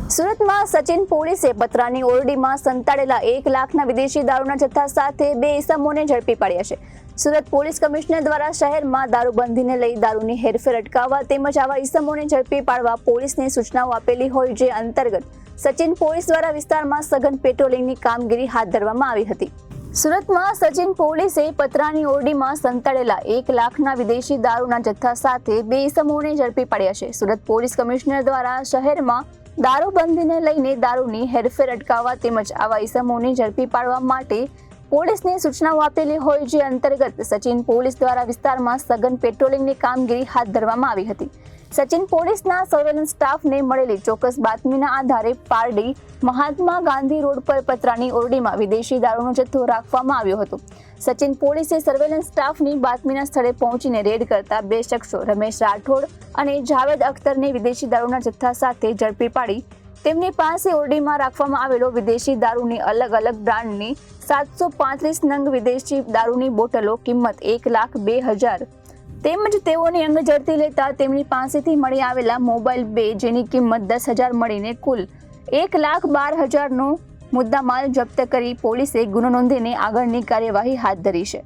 સુરતમાં સચિન પોલીસે પતરાની ઓરડીમાં સંતાડેલા 1 લાખના વિદેશી દારૂના જથ્થા સાથે 2 ઇસમોને ઝડપી પાડ્યા છે। સુરત પોલીસ કમિશનર દ્વારા શહેરમાં દારૂબંધીને લઈ દારૂની હેરફેર અટકાવવા તેમજ આવા ઇસમોને ઝડપી પાડવા પોલીસને સૂચનાઓ આપેલી હોય, જે અંતર્ગત સચિન પોલીસ દ્વારા વિસ્તારમાં સઘન પેટ્રોલિંગની કામગીરી હાથ ધરવામાં આવી હતી। સુરતમાં સચિન પોલીસે પતરાની ઓરડીમાં સંતાડેલા 1 લાખના વિદેશી દારૂના જથ્થા સાથે 2 ઇસમોને ઝડપી પાડ્યા છે। સુરત પોલીસ કમિશનર દ્વારા શહેરમાં દારૂબંધીને લઈને દારૂની હેરફેર અટકાવવા તેમજ આવા ઇસમોને ઝડપી પાડવા માટે પોલીસને સૂચનાઓ આપેલી હોય, જે અંતર્ગત સચિન પોલીસ દ્વારા વિસ્તારમાં સઘન પેટ્રોલિંગની કામગીરી હાથ ધરવામાં આવી હતી। સચિન પોલીસના સર્વેલન્સ સ્ટાફને મળેલી ચોક્કસ બાતમીના આધારે પારડી મહાત્મા ગાંધી રોડ પર પતરાની ઓરડીમાં વિદેશી દારૂનો જથ્થો રાખવામાં આવ્યો હતો। સચિન પોલીસે સર્વેલન્સ સ્ટાફની બાતમીના સ્થળે પહોંચીને રેડ કરતા 2 શખ્સો રમેશ રાઠોડ અને જાવેદ અખ્તરને વિદેશી દારૂના જથ્થા સાથે ઝડપી પાડી તેમની પાસે ઓરડીમાં રાખવામાં આવેલો વિદેશી દારૂની અલગ અલગ બ્રાન્ડની 735 નંગ વિદેશી દારૂની બોટલો કિંમત 1,02,000 તેમજ તેઓની અંગ ઝડપી લેતા તેમની પાસેથી મળી આવેલા મોબાઈલ 2 જેની કિંમત 10,000 મળીને કુલ 1,12,000નો મુદ્દામાલ જપ્ત કરી પોલીસે ગુનો નોંધીને આગળની કાર્યવાહી હાથ ધરી છે।